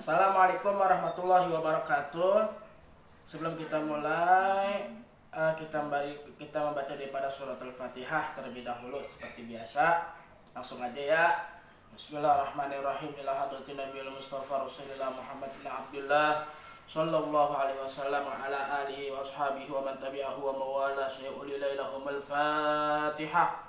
Assalamualaikum warahmatullahi wabarakatuh. Sebelum kita mulai, kita membaca daripada surat Al-Fatihah terlebih dahulu seperti biasa. Langsung aja ya. Bismillahirrahmanirrahim. Ila hadratin Nabiyil Mustafa Rasulillah Muhammad bin Abdullah sallallahu alaihi wasallam wa ala alihi wa ashabihi wa man tabi'ahu wa mawala syai'ul ilaihumul Fatihah.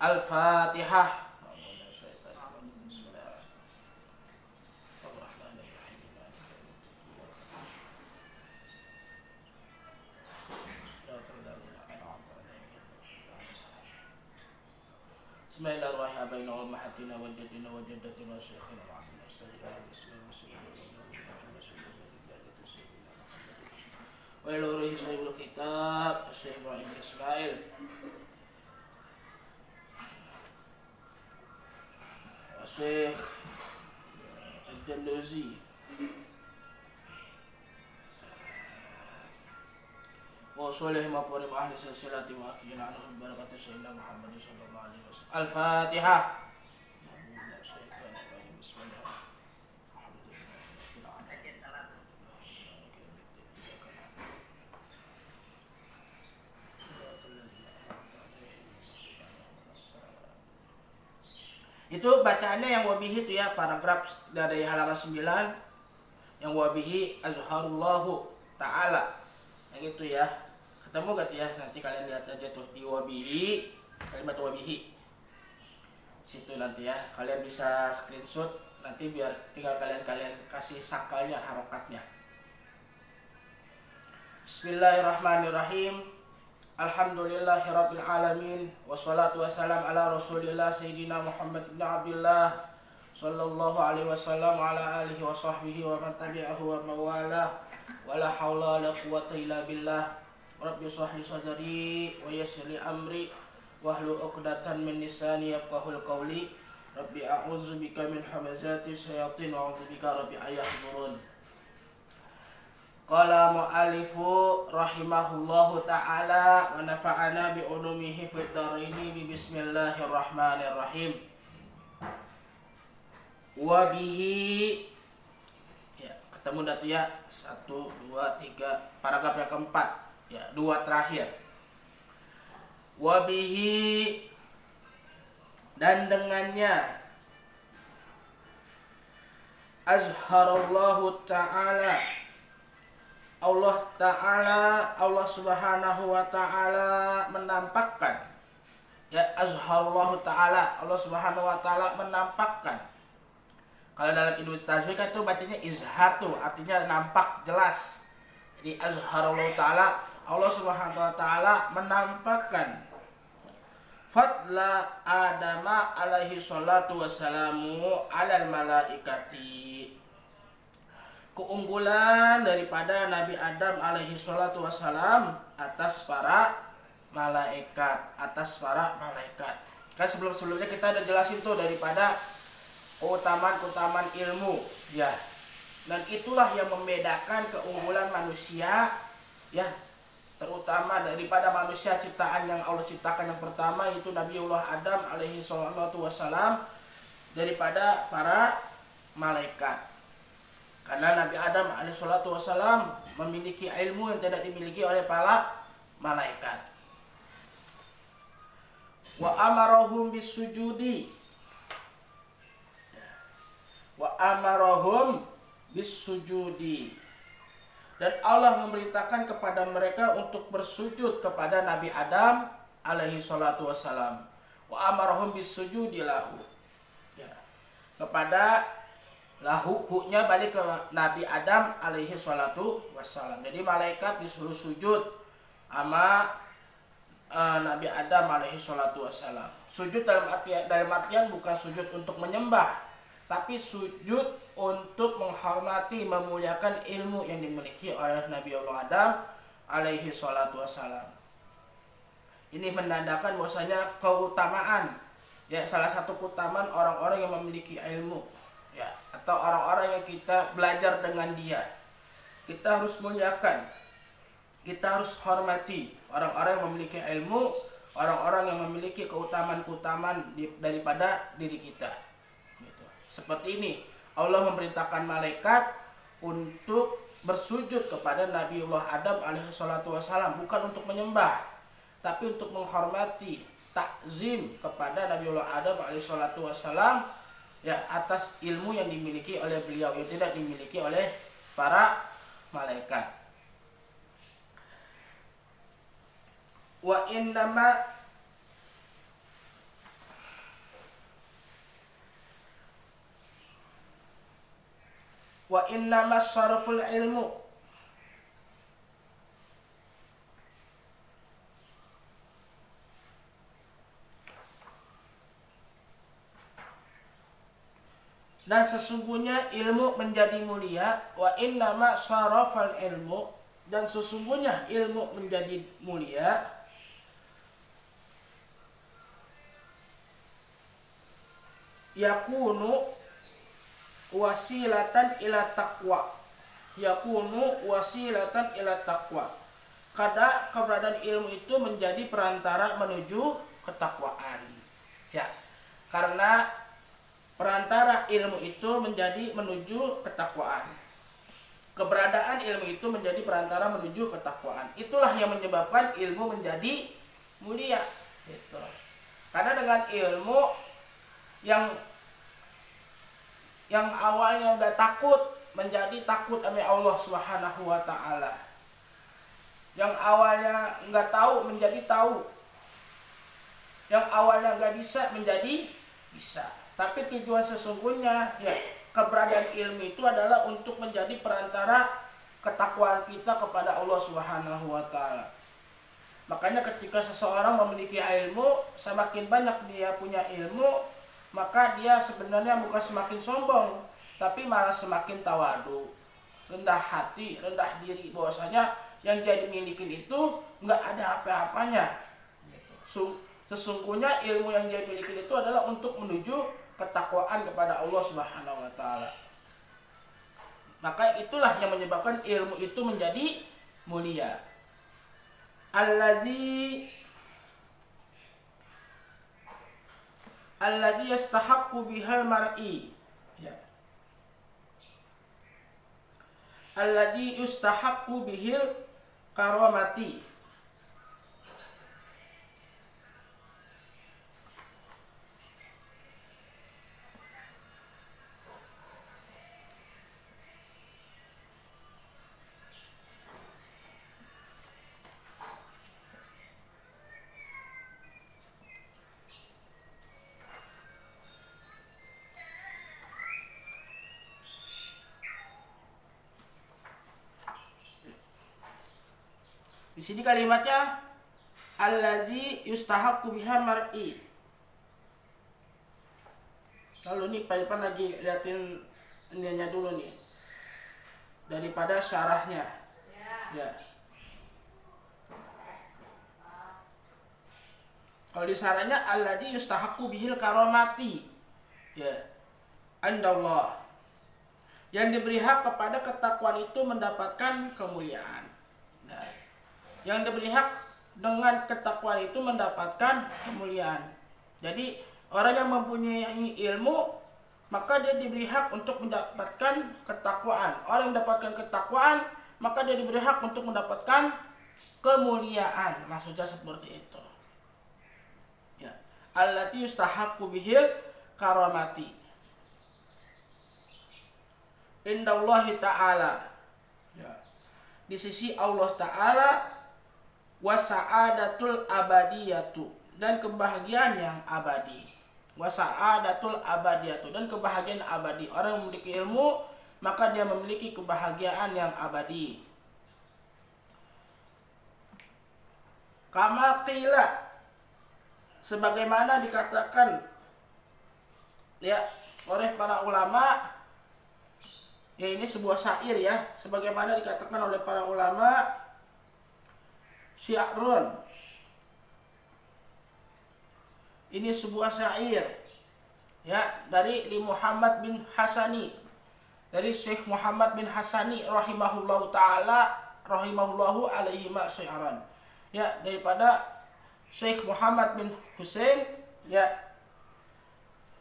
Al-Fatihah. Bismillahirrahmanirrahim. Ummahatina wa jaddina wa jaddatina wa syekhina wa abdina istajibah wa iluruhi sahibul kitab Syekh Ibrahim Ismail Syekh Al-Jaluzi wa salih maqarim ahli silsilati wa akhirina anhum barakatuh sayyidina Muhammad sallallahu alaihi wasallam. Al-Fatihah. Itu bacaannya yang wabihi itu ya, paragraf dari halaman 9 yang wabihi azharullahu ta'ala yang itu ya. Ketemu gak tuh ya, nanti kalian lihat aja tuh di wabihi, kalimat wabihi situ nanti ya, kalian bisa screenshot nanti biar tinggal kalian kasih sakalnya, harokatnya. Bismillahirrahmanirrahim. Alhamdulillahirabbil alamin wassalatu wassalam ala Rasulillah sayyidina Muhammad bin Abdullah sallallahu alaihi wasallam ala alihi wa sahbihi wa man tabi'ahu wa mawala wala haula wala quwwata illa billah. Rabbi shrah li sadri wa yassir li amri wahlul 'uqdatam min lisani yafqahul qawli. Rabbi a'udzubika min hamazati syayatin wa a'udzubika rabbi ayahdurun. Qala mu'allifu rahimahullahu ta'ala wa nafa'ana bi ulumihi fid dharaini bi bismillahirrahmanirrahim. Wa bihi ya, ketemu dah tuh ya. 1 2 3 paragraf yang keempat ya, 2 terakhir. Wa bihi dan dengannya azharallahu ta'ala Allah subhanahu wa ta'ala menampakkan ya, azharallahu ta'ala Allah subhanahu wa ta'ala menampakkan. Kalau dalam Ibnu Tajwid kan tuh bacanya izhar tuh, artinya nampak jelas. Jadi azharallahu ta'ala Allah subhanahu wa ta'ala menampakkan fadla Adama alaihi salatu wassalamu alal malaikati, keunggulan daripada Nabi Adam alaihi salatu wassalam atas para malaikat, Kan sebelumnya kita udah jelasin tuh daripada keutamaan ilmu ya. Dan itulah yang membedakan keunggulan manusia ya, terutama daripada manusia ciptaan yang Allah ciptakan yang pertama itu Nabiullah Adam alaihi salatu wassalam daripada para malaikat. Karena Nabi Adam alaihissalatu wassalam memiliki ilmu yang tidak dimiliki oleh para malaikat. Wa amarahum bisujudi. Dan Allah memerintahkan kepada mereka untuk bersujud kepada Nabi Adam alaihissalatu wassalam. Wa amarahum bisujudi lahu. Ya. Kepada lahu-nya balik ke Nabi Adam alaihi salatu wassalam. Jadi malaikat disuruh sujud sama Nabi Adam alaihi salatu wassalam. Sujud dalam artian bukan sujud untuk menyembah, tapi sujud untuk menghormati, memuliakan ilmu yang dimiliki oleh Nabi Allah Adam alaihi salatu wassalam. Ini menandakan bahwasanya keutamaan ya, salah satu keutamaan orang-orang yang memiliki ilmu ya. atau orang-orang yang kita belajar dengan dia. Kita harus muliakan, kita harus hormati orang-orang yang memiliki ilmu, orang-orang yang memiliki keutamaan-keutamaan daripada diri kita. Gitu. Seperti ini Allah memerintahkan malaikat untuk bersujud kepada Nabiullah Adam alaihissalatu wassalam, bukan untuk menyembah, tapi untuk menghormati, takzim kepada Nabiullah Adam alaihissalatu wassalam, ya, atas ilmu yang dimiliki oleh beliau yang tidak dimiliki oleh para malaikat. Wa innama syaraful ilmu dan sesungguhnya ilmu menjadi mulia. Wa innama syarafal ilmu, dan sesungguhnya ilmu menjadi mulia yakunu wasilatan ila taqwa. Yakunu wasilatan ila taqwa. Kada keberadaan ilmu itu menjadi perantara menuju ketakwaan. Ya. Karena perantara ilmu itu menjadi menuju ketakwaan. Keberadaan ilmu itu menjadi perantara menuju ketakwaan. Itulah yang menyebabkan ilmu menjadi mulia. Gitu. Karena dengan ilmu yang awalnya nggak takut menjadi takut sama Allah Subhanahu wa taala. Yang awalnya nggak tahu menjadi tahu. Yang awalnya nggak bisa menjadi bisa. Tapi tujuan sesungguhnya, ya, keberadaan ilmu itu adalah untuk menjadi perantara ketakwaan kita kepada Allah Subhanahu wa taala. Makanya ketika seseorang memiliki ilmu, semakin banyak dia punya ilmu, maka dia sebenarnya bukan semakin sombong, tapi malah semakin tawadu, rendah hati, rendah diri, bahwasanya yang dia dimiliki itu nggak ada apa-apanya. Sesungguhnya ilmu yang dia miliki itu adalah untuk menuju ketakwaan kepada Allah Subhanahu wa taala. Maka itulah yang menyebabkan ilmu itu menjadi mulia. Alladzi yastahaqqu bihal mar'i. Ya. Alladzi yustahaqqu bihil karamati. Di sini kalimatnya alladzi yustahaqqu biha mar'i. Kalau nih Pak Irfan lagi liatin ininya dulu nih, daripada syarahnya. Ya. Kalau di syarahnya alladzi yustahaqqu bihil karamati. Ya. Andallah. Yang diberi hak kepada ketakwaan itu mendapatkan kemuliaan. Nah, yang diberi hak dengan ketakwaan itu mendapatkan kemuliaan. Jadi orang yang mempunyai ilmu, maka dia diberi hak untuk mendapatkan ketakwaan. Orang yang mendapatkan ketakwaan, maka dia diberi hak untuk mendapatkan kemuliaan. Maksudnya seperti itu. Ya. Allati yustahaqqu bihil karamati. Indallahi ta'ala. Ya. Di sisi Allah Ta'ala, wasa'adatul abadiyatu, dan kebahagiaan yang abadi. Wasa'adatul abadiyatu, dan kebahagiaan abadi. Orang yang memiliki ilmu, maka dia memiliki kebahagiaan yang abadi. Kama qila, sebagaimana dikatakan ya oleh para ulama, ya ini sebuah syair ya, sebagaimana dikatakan oleh para ulama, syairun, ini sebuah syair ya dari Li Muhammad bin Hasani dari Syekh Muhammad bin Hasani rahimahullahu alaihi syi'ran. Ya, daripada Syekh Muhammad bin Husain, ya,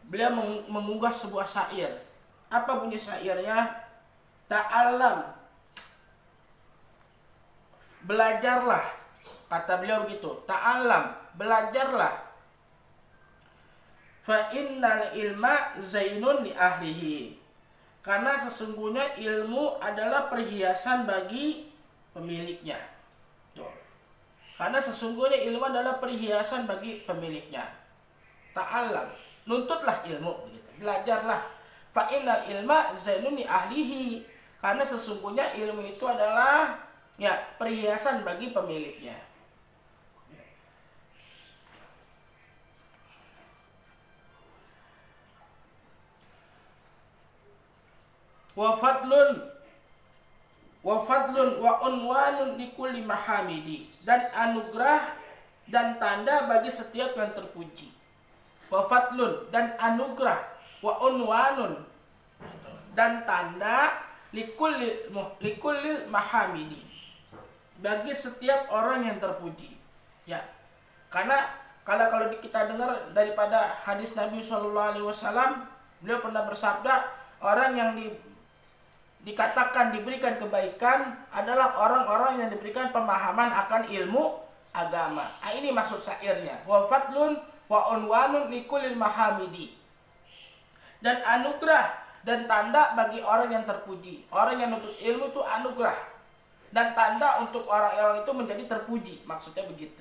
beliau mengunggah sebuah syair. Apa bunyi syairnya? Ta'allam, belajarlah. Kata beliau begitu, ta'allam, belajarlah. Fa innal ilma zainun li ahlihi. Karena sesungguhnya ilmu adalah perhiasan bagi pemiliknya. Tuh. Karena sesungguhnya ilmu adalah perhiasan bagi pemiliknya. Ta'allam, nuntutlah ilmu, begitu. Belajarlah. Fa innal ilma zainun li ahlihi. Karena sesungguhnya ilmu itu adalah, ya, perhiasan bagi pemiliknya. Wa fadlun wa unwanun likulli mahamidi. Dan anugerah dan tanda bagi setiap yang terpuji. Wa fadlun, dan anugerah, wa unwanun, dan tanda likulli mahamidi, bagi setiap orang yang terpuji. Ya. Karena kalau kita dengar daripada hadis Nabi SAW, beliau pernah bersabda, orang yang dikatakan diberikan kebaikan adalah orang-orang yang diberikan pemahaman akan ilmu agama. Nah, ini maksud syairnya. Wa fadlun wa unwanun likulli mahamidi. Dan anugerah dan tanda bagi orang yang terpuji. Orang yang menuntut ilmu itu anugerah. Dan tanda untuk orang-orang itu menjadi terpuji. Maksudnya begitu.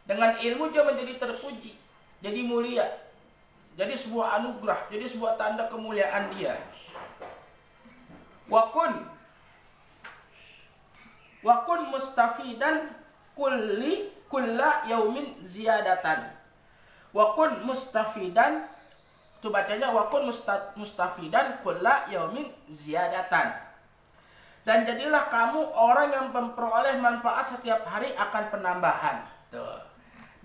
Dengan ilmu dia menjadi terpuji. Jadi mulia. Jadi sebuah anugerah. Jadi sebuah tanda kemuliaan dia. Wakun mustafidan kulla yaumin ziyadatan. Wakun mustafidan, itu bacanya wakun mustafidan kulla yaumin ziyadatan. Dan jadilah kamu orang yang memperoleh manfaat setiap hari akan penambahan. Tuh.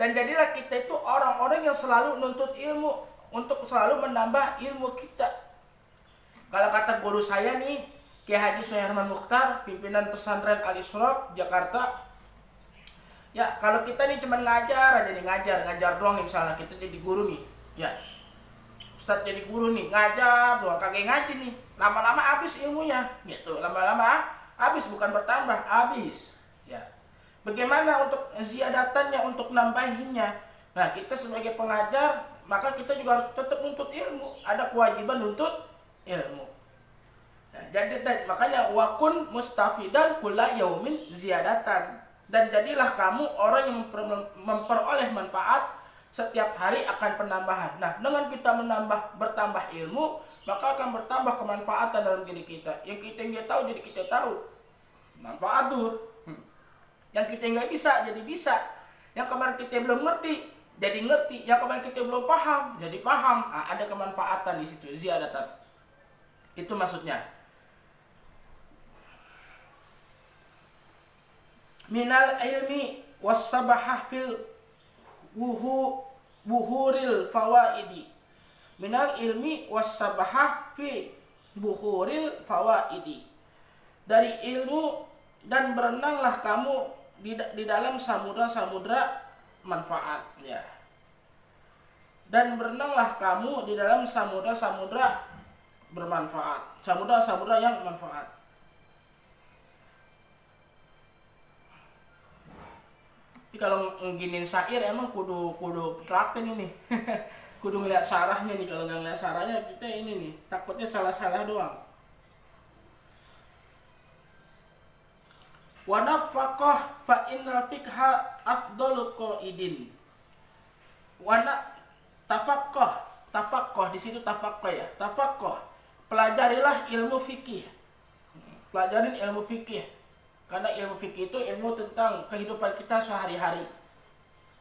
Dan jadilah kita itu orang-orang yang selalu nuntut ilmu, untuk selalu menambah ilmu kita. Kalau kata guru saya nih, Kiai Haji Suherman Mukhtar, pimpinan pesantren Al-Isyraq Jakarta, ya, kalau kita nih cuma ngajar aja nih, ngajar doang nih, misalnya kita jadi guru nih, ya, Ustadz jadi guru nih, ngajar doang, kagak ngaji nih, lama-lama habis ilmunya, gitu, lama-lama habis, bukan bertambah, habis, ya. Bagaimana untuk ziyadatannya, untuk nambahinnya? Nah, kita sebagai pengajar, maka kita juga harus tetap nuntut ilmu, ada kewajiban nuntut ilmu. Nah, jadi makanya wakun mustafidan kulla yaumin ziyadatan. Dan jadilah kamu orang yang memperoleh manfaat setiap hari akan penambahan. Nah, dengan kita bertambah ilmu, maka akan bertambah kemanfaatan dalam diri kita. Yang kita nggak tahu jadi kita tahu. Manfaat tuh. Yang kita nggak bisa jadi bisa. Yang kemarin kita belum ngerti jadi ngerti. Yang kemarin kita belum paham jadi paham. Nah, ada kemanfaatan di situ, ziyadatan. Itu maksudnya. Minal ilmi wassabahah fil buhuril fawaidi. Minal ilmi wassabahah fi buhuril fawaidi. Dari ilmu dan berenanglah kamu di dalam samudra-samudra manfaat, ya. Dan berenanglah kamu di dalam samudra-samudra bermanfaat, samudra yang manfaat. Jadi kalau nginin syair emang kudu praktek ini. Kudu ngeliat sarahnya nih. Kalau nggak ngeliat sarahnya kita ini nih, takutnya salah-salah doang. Wa nafaqah fa innal fiqha afdalu qaidin. Wa tafaqqah di situ tafaqqah, ya. Tafaqqah, pelajarilah ilmu fikih. Pelajarin ilmu fikih. Karena ilmu fikih itu ilmu tentang kehidupan kita sehari-hari.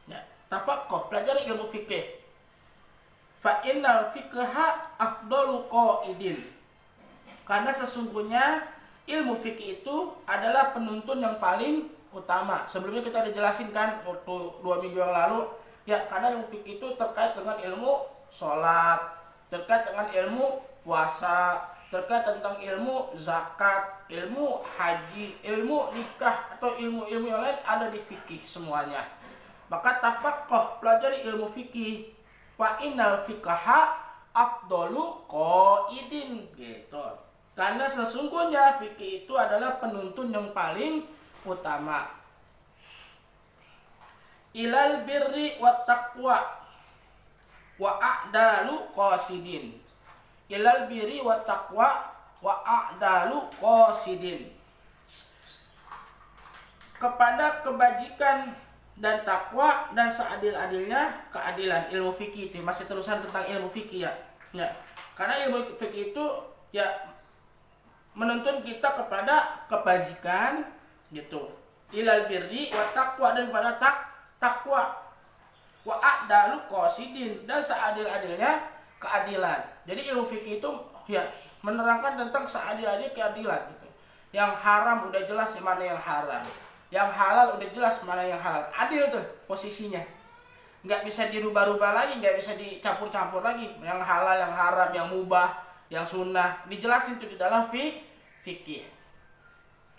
Ya, tafaqqah, pelajari ilmu fikih. Fa innal fiqha afdalu qaidin. Karena sesungguhnya ilmu fikih itu adalah penuntun yang paling utama. Sebelumnya kita udah jelasin kan waktu 2 minggu yang lalu, ya, karena ilmu fikih itu terkait dengan ilmu sholat, terkait dengan ilmu puasa, terkait tentang ilmu zakat, ilmu haji, ilmu nikah atau ilmu-ilmu yang lain ada di fikih semuanya. Maka tafaqqah, pelajari ilmu fikih. Fa innal fiqha afdalu qaidin gitu. Karena sesungguhnya fikih itu adalah penuntun yang paling utama. Ilal birri wat taqwa wa a'dalu qasidin. Ilal birri wat taqwa wa a'dalu qasidin. Kepada kebajikan dan takwa dan seadil-adilnya keadilan. Ilmu fikih itu masih terusan tentang ilmu fikih ya. Ya. Karena ilmu fikih itu ya menuntun kita kepada kebajikan gitu. Ilal birri wa taqwa, dan pada takwa. Wa a'dalu qasidin, dan seadil-adilnya keadilan. Jadi ilmu fikih itu ya menerangkan tentang seadil-adil keadilan gitu. Yang haram udah jelas mana yang haram, yang halal udah jelas mana yang halal. Adil tuh posisinya, nggak bisa dirubah-rubah lagi, nggak bisa dicampur-campur lagi. Yang halal, yang haram, yang mubah, yang sunnah dijelasin tuh di dalam fikih.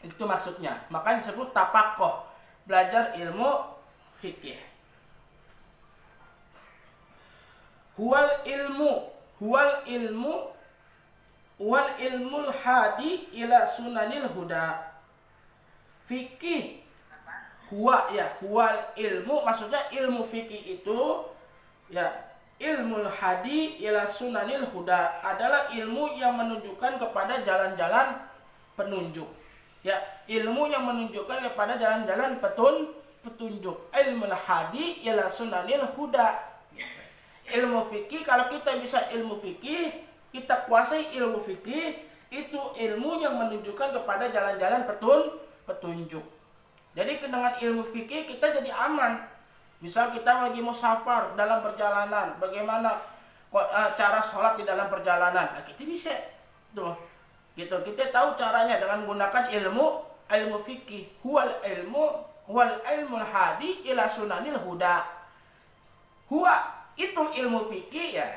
Itu maksudnya. Makanya disebut tapaqqah, belajar ilmu fikih. Huwal ilmul hadi ila sunanil huda. Fikih huwal ilmu, maksudnya ilmu fikih itu ya ilmul hadi ila sunanil huda, adalah ilmu yang menunjukkan kepada jalan-jalan penunjuk. Ya, ilmu yang menunjukkan kepada jalan-jalan petunjuk. Ilmul hadi ila sunanil huda. Ilmu fikih, kalau kita bisa ilmu fikih, kita kuasai ilmu fikih, itu ilmu yang menunjukkan kepada jalan-jalan petunjuk. Jadi dengan ilmu fikih kita jadi aman. Misal kita lagi mau safar dalam perjalanan, bagaimana cara sholat di dalam perjalanan, nah, kita bisa tuh gitu, kita tahu caranya dengan menggunakan ilmu fikih. Huwal ilmul hadi ila sunanil huda. Huwa itu ilmu fikih ya,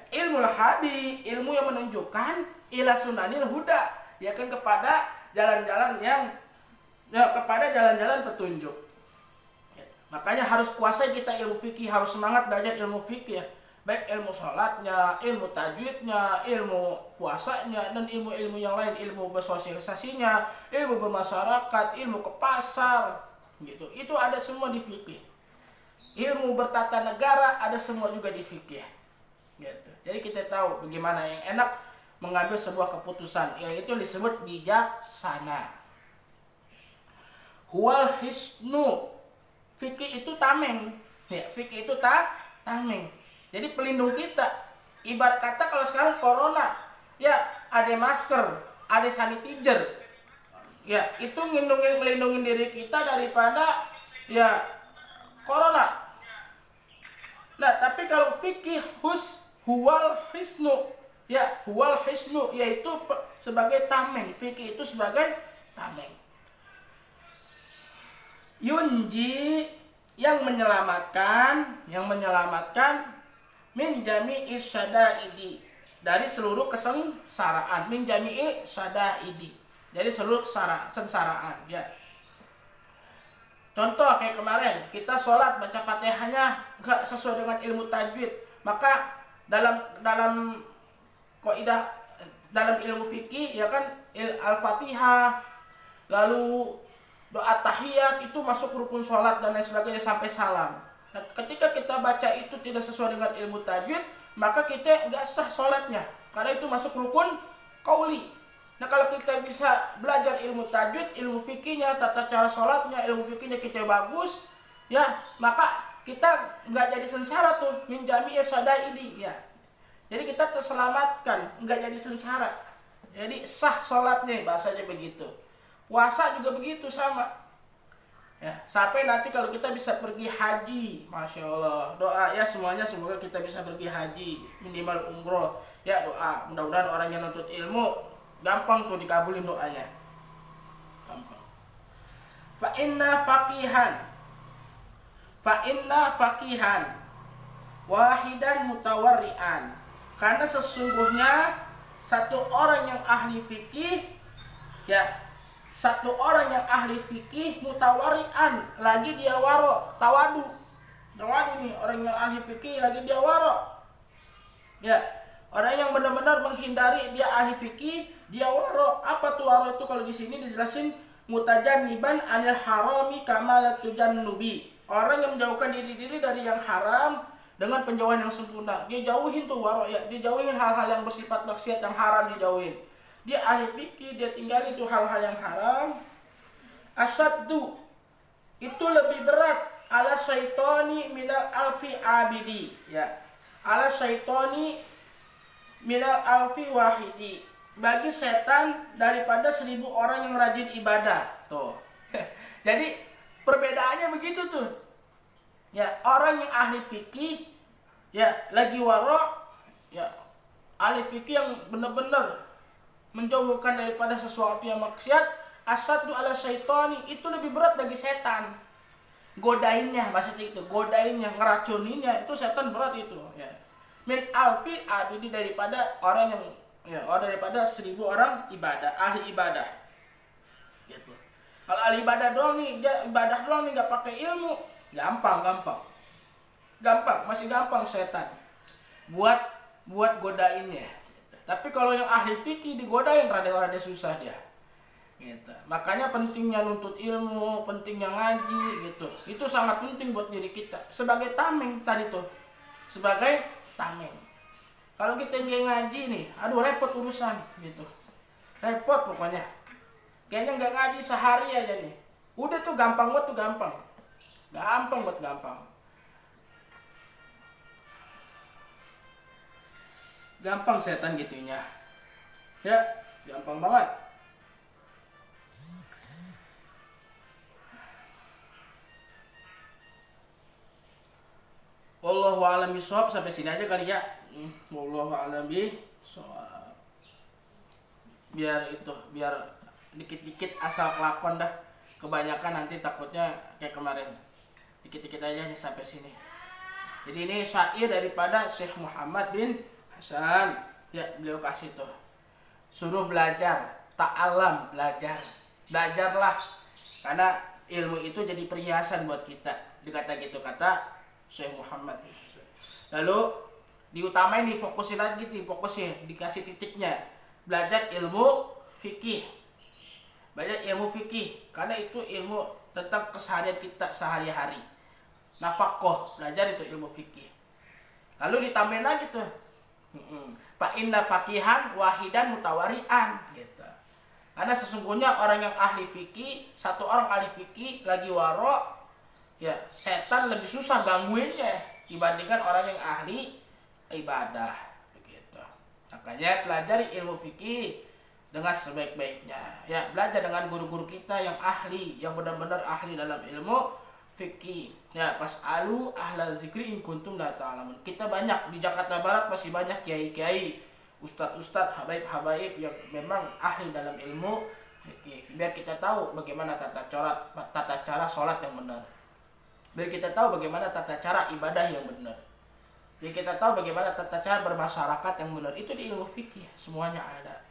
ilmu hadi, ilmu yang menunjukkan ila sunanil huda, ya kan, kepada jalan-jalan yang ya, kepada jalan-jalan petunjuk. Ya, makanya harus kuasai kita ilmu fikih, harus semangat belajar ilmu fikih ya. Baik ilmu sholatnya, ilmu tajwidnya, ilmu puasanya, dan ilmu-ilmu yang lain, ilmu bersosialisasinya, ilmu bermasyarakat, ilmu ke pasar gitu. Itu ada semua di fikih. Ilmu bertata negara ada semua juga di fikih gitu. Jadi kita tahu bagaimana yang enak mengambil sebuah keputusan, yaitu disebut bijaksana. Huwal hisnu, fikih itu tameng ya, fikih itu tameng, jadi pelindung kita. Ibarat kata kalau sekarang corona ya, ada masker, ada sanitizer ya, itu melindungi diri kita daripada ya corona. Nah, tapi kalau fikih huwal hisnu ya, huwal hisnu yaitu sebagai tameng, fikih itu sebagai tameng. Yunji, yang menyelamatkan min jami'i syada'idi, dari seluruh kesengsaraan. Min jami'i syada'idi, dari seluruh sengsaraan ya. Contoh kayak kemarin kita sholat baca Fatihahnya nggak sesuai dengan ilmu tajwid, maka dalam kaidah dalam ilmu fikih ya kan, Al-Fatihah lalu doa tahiyat itu masuk rukun sholat dan lain sebagainya sampai salam. Nah, ketika kita baca itu tidak sesuai dengan ilmu tajwid, maka kita nggak sah sholatnya, karena itu masuk rukun qauli. Nah, kalau kita bisa belajar ilmu tajwid, ilmu fikihnya, tata cara sholatnya, ilmu fikihnya kita bagus, ya, maka kita nggak jadi sengsara tuh, min jami'i syada'idi ya. Jadi kita terselamatkan, nggak jadi sengsara. Jadi sah sholatnya, bahasanya begitu. Puasa juga begitu sama. Ya, sampai nanti kalau kita bisa pergi haji, masya Allah, doa ya semuanya, semoga kita bisa pergi haji, minimal umroh. Ya doa, mudah-mudahan orang yang nuntut ilmu gampang tuh dikabulin doanya. Gampang. Fa inna faqihan wahidan mutawarri'an. Karena sesungguhnya satu orang yang ahli fikih, ya, satu orang yang ahli fikih mutawarian, lagi dia waro, tawadu nih, orang yang ahli fikih lagi dia waro, ya, orang yang benar-benar menghindari, dia ahli fikih, dia waro. Apa tuh waro itu? Kalau di sini dijelasin mutajanniban anil harami kamalatujannubi, orang yang menjauhkan diri dari yang haram dengan penjauhan yang sempurna. Dia jauhin tuh waro, ya, dia jauhin hal-hal yang bersifat maksiat, yang haram dijauhin. Dia ahli fikih, dia tinggalin tuh hal-hal yang haram. Asaddu, itu lebih berat ala syaitani minal alfi abidi, ya, ala syaitani minal alfi wahidi, bagi setan daripada 1000 orang yang rajin ibadah. Tuh. Jadi perbedaannya begitu tuh. Ya, orang yang ahli fikih, ya, lagi waro, ya, ahli fikih yang benar-benar menjauhkan daripada sesuatu yang maksiat, asaddu ala syaitani, itu lebih berat bagi setan. Godainnya, maksudnya itu, godainnya, ngeracuninnya, itu setan berat itu, ya. Min alfi abidi, daripada orang yang, ya, daripada 1000 orang ibadah, ahli ibadah. Gitu. Kalau ahli ibadah doang nih, dia ibadah doang nih, nggak pakai ilmu, gampang, masih gampang setan buat godainnya. Tapi kalau yang ahli fikih digodain, rada susah dia. Gitu. Makanya pentingnya nuntut ilmu, pentingnya ngaji, gitu. Itu sangat penting buat diri kita. Sebagai tameng tadi tuh, sebagai tameng. Kalau kita nggak ngaji nih, aduh repot urusan, gitu. Repot pokoknya. Kayaknya nggak ngaji sehari aja nih. Udah tuh gampang buat tuh gampang. Gampang setan gitunya. Ya, gampang banget. Wallahu a'lam bishawab, sampai sini aja kali ya. Wallahu a'lam bishawab. Biar dikit-dikit asal kelakon dah. Kebanyakan nanti takutnya kayak kemarin. Dikit-dikit aja nih sampai sini. Jadi ini syair daripada Syekh Muhammad bin Hasan. Ya, beliau kasih tuh. Suruh belajar, ta'alam, belajarlah. Karena ilmu itu jadi perhiasan buat kita. Dikata gitu kata Syekh Muhammad. Lalu diutamain, difokusin lagi, dikasih titiknya. Belajar ilmu fikih. Karena itu ilmu tentang keseharian kita sehari-hari. Nafaqah, belajar itu ilmu fikih. Lalu ditambahin lagi tuh. Fa inna faqihan wahidan mutawarian, gitu. Karena sesungguhnya orang yang ahli fikih, satu orang ahli fikih lagi waro, ya, setan lebih susah gangguinnya dibandingkan orang yang ahli ibadah, begitu. Makanya pelajari ilmu fikih dengan sebaik-baiknya. Ya, belajar dengan guru-guru kita yang ahli, yang benar-benar ahli dalam ilmu fikih. Ya, pas'alu ahla zikri in kuntum la ta'lamun. Kita banyak di Jakarta Barat, masih banyak kiai-kiai, ustadz-ustadz, habaib yang memang ahli dalam ilmu fikih. Biar kita tahu bagaimana tata cara sholat yang benar. Biar kita tahu bagaimana tata cara ibadah yang benar. Biar kita tahu bagaimana tata cara bermasyarakat yang benar. Itu di ilmu fikih semuanya ada.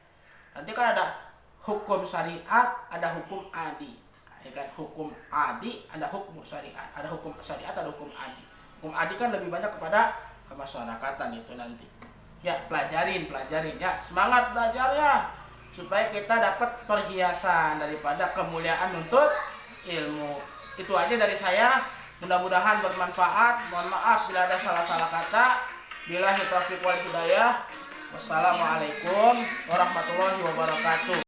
Nanti kan ada hukum syariat, ada hukum adi. Ya kan, hukum adi, ada hukum syariat, ada hukum syariat, ada hukum adi. Hukum adi kan lebih banyak kepada kemasyarakatan itu nanti. Ya, pelajarin ya, semangat belajarnya supaya kita dapat perhiasan daripada kemuliaan untuk ilmu. Itu aja dari saya. Mudah-mudahan bermanfaat. Mohon maaf bila ada salah-salah kata. Billahi taufiq wal hidayah. Wassalamualaikum warahmatullahi wabarakatuh.